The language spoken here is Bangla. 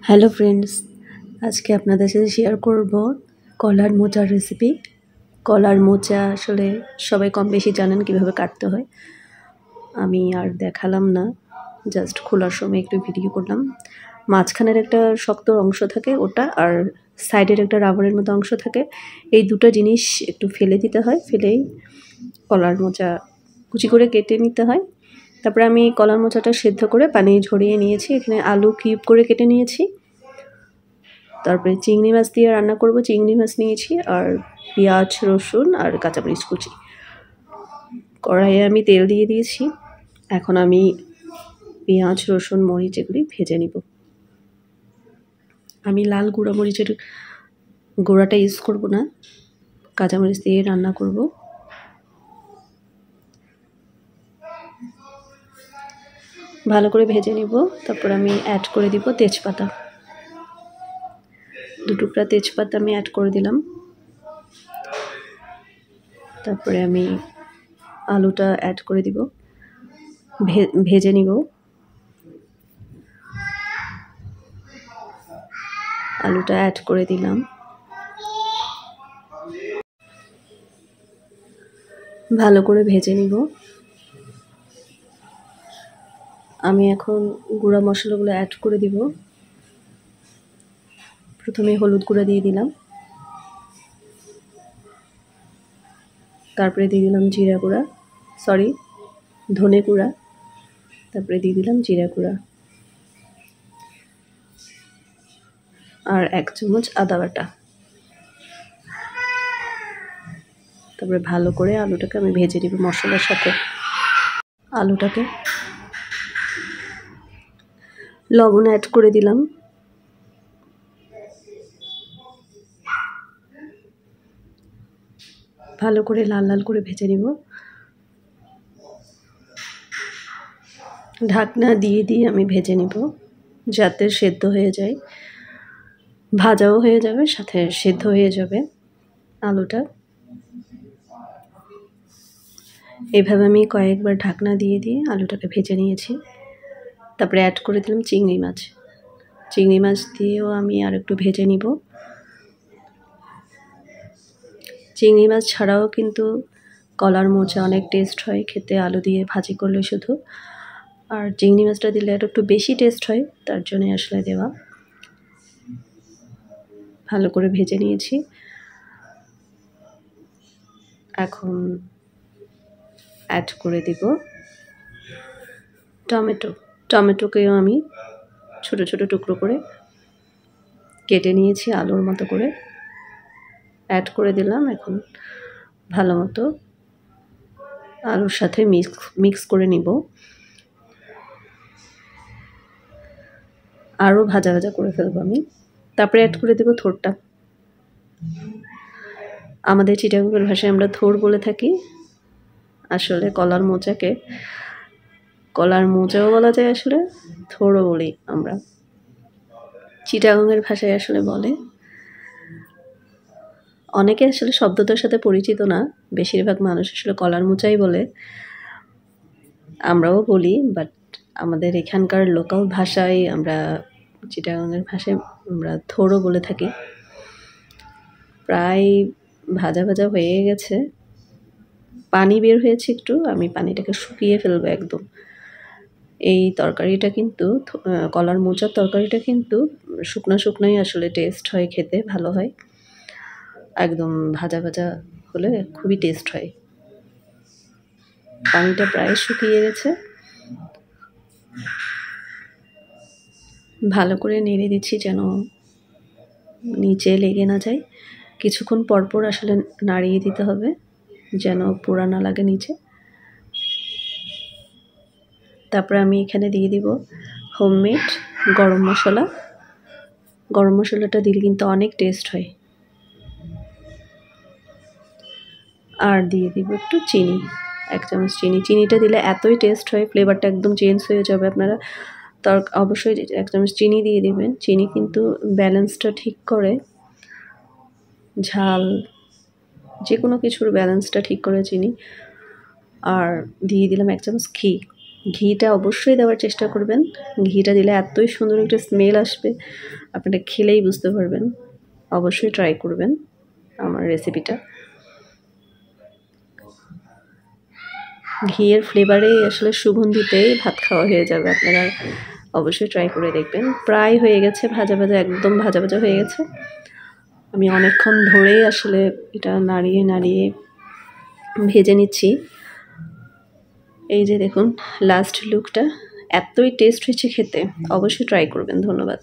হ্যালো ফ্রেন্ডস, আজকে আপনাদের সাথে শেয়ার করব কলার মোচার রেসিপি। কলার মোচা আসলে সবাই কম বেশি জানেন কিভাবে কাটতে হয়। আমি আর দেখালাম না, জাস্ট খোলার সময় একটু ভিডিও করলাম। মাঝখানের একটা শক্ত অংশ থাকে ওটা, আর সাইডের একটা রাবারের মতো অংশ থাকে। এই দুটো জিনিস একটু ফেলে দিতে হয়, ফেলেই কলার মোচা কুচি করে কেটে নিতে হয়। তারপরে আমি কলার মোচাটা সেদ্ধ করে পানি ঝরিয়ে নিয়েছি। এখানে আলু কিউব করে কেটে নিয়েছি। তারপরে চিংড়ি মাছ দিয়ে রান্না করব। চিংড়ি মাছ নিয়েছি, আর পেঁয়াজ, রসুন আর কাঁচামরিচ কুচি। কড়াইয়ে আমি তেল দিয়ে দিয়েছি। এখন আমি পেঁয়াজ, রসুন, মরিচ এগুলি ভেজে নিব। আমি লাল গুঁড়া মরিচের গুঁড়াটা ইউজ করব না, কাঁচামরিচ দিয়ে রান্না করব। ভালো করে ভেজে নিব। তারপর আমি অ্যাড করে দিব তেজপাতা। 2 টুকরা তেজপাতা আমি অ্যাড করে দিলাম। তারপরে আমি আলুটা অ্যাড করে দিব, ভেজে নিব। আলুটা অ্যাড করে দিলাম, ভালো করে ভেজে নিব। আমি এখন গুঁড়া মশলাগুলো অ্যাড করে দিব। প্রথমে হলুদ গুঁড়া দিয়ে দিলাম, তারপরে দিয়ে দিলাম ধনে গুঁড়া, তারপরে দিয়ে দিলাম জিরা গুঁড়া, আর 1 চামচ আদা বাটা। তারপরে ভালো করে আলুটাকে আমি ভেজে নিব মশলার সাথে। আলুটাকে লবণ অ্যাড করে দিলাম। ভালো করে লাল লাল করে ভেজে নিব। ঢাকনা দিয়ে দিয়ে আমি ভেজে নিব, যাতে সেদ্ধ হয়ে যায়, ভাজাও হয়ে যাবে, সাথে সেদ্ধ হয়ে যাবে আলুটা। এভাবে আমি কয়েকবার ঢাকনা দিয়ে দিয়ে আলুটাকে ভেজে নিয়েছি। তারপরে অ্যাড করে দিলাম চিংড়ি মাছ। চিংড়ি মাছ দিয়েও আমি আর একটু ভেজে নিব। চিংড়ি মাছ ছাড়াও কিন্তু কলার মোচা অনেক টেস্ট হয় খেতে, আলু দিয়ে ভাজি করলে শুধু। আর চিংড়ি মাছটা দিলে আর একটু বেশি টেস্ট হয়, তার জন্যই আসলে দেওয়া। ভালো করে ভেজে নিয়েছি। এখন অ্যাড করে দিব টমেটোকেও আমি ছোট ছোট টুকরো করে কেটে নিয়েছি, আলুর মতো করে অ্যাড করে দিলাম। এখন ভালো মতো আলুর সাথে মিক্স করে নিব। আরও ভাজা ভাজা করে ফেলবো আমি। তারপরে অ্যাড করে দেব থোড়টা। আমাদের চিটাগাংয়ের ভাষায় আমরা থোড় বলে থাকি। আসলে কলার মোচাও বলা যায়, আসলে থোড়ও বলি আমরা। চিটাগাংয়ের ভাষায় আসলে বলে। অনেকে আসলে শব্দটার সাথে পরিচিত না, বেশিরভাগ মানুষ আসলে কলার মোচাই বলে। আমরাও বলি, বাট আমাদের এখানকার লোকাল ভাষায় আমরা চিটাগাংয়ের ভাষায় আমরা থোড়ও বলে থাকি। প্রায় ভাজা ভাজা হয়ে গেছে, পানি বের হয়েছে একটু। আমি পানিটাকে শুকিয়ে ফেলবো একদম। এই তরকারিটা কিন্তু কলার মোচার তরকারিটা কিন্তু শুকনোই আসলে টেস্ট হয়, খেতে ভালো হয়। একদম ভাজা ভাজা হলে খুবই টেস্ট হয়। পানিটা প্রায় শুকিয়ে গেছে। ভালো করে নেড়ে দিচ্ছি যেন নিচে লেগে না যায়। কিছুক্ষণ পরপর আসলে নাড়িয়ে দিতে হবে যেন পোড়া না লাগে নিচে। তারপরে আমি এখানে দিয়ে দিব হোমমেড গরম মশলা। গরম মশলাটা দিলে কিন্তু অনেক টেস্ট হয়। আর দিয়ে দিব একটু চিনি, 1 চামচ চিনি। চিনিটা দিলে এতই টেস্ট হয়, ফ্লেভারটা একদম চেঞ্জ হয়ে যাবে। আপনারা অবশ্যই 1 চামচ চিনি দিয়ে দিবেন। চিনি কিন্তু ব্যালেন্সটা ঠিক করে, ঝাল যে কোনো কিছুর ব্যালেন্সটা ঠিক করে চিনি। আর দিয়ে দিলাম 1 চামচ ঘি। ঘিটা অবশ্যই দেওয়ার চেষ্টা করবেন। ঘিটা দিলে এতই সুন্দর একটা স্মেল আসবে, আপনারা খেলেই বুঝতে পারবেন। অবশ্যই ট্রাই করবেন আমার রেসিপিটা। ঘিয়ের ফ্লেভারেই আসলে সুগন্ধিতেই ভাত খাওয়া হয়ে যাবে। আপনারা অবশ্যই ট্রাই করে দেখবেন। প্রায় হয়ে গেছে, ভাজা ভাজা একদম ভাজা ভাজা হয়ে গেছে। আমি অনেকক্ষণ ধরেই আসলে এটা নাড়িয়ে নাড়িয়ে ভেজে নিচ্ছি। এই যে দেখুন লাস্ট লুকটা, এতই টেস্ট হয়েছে খেতে, অবশ্যই ট্রাই করবেন। ধন্যবাদ।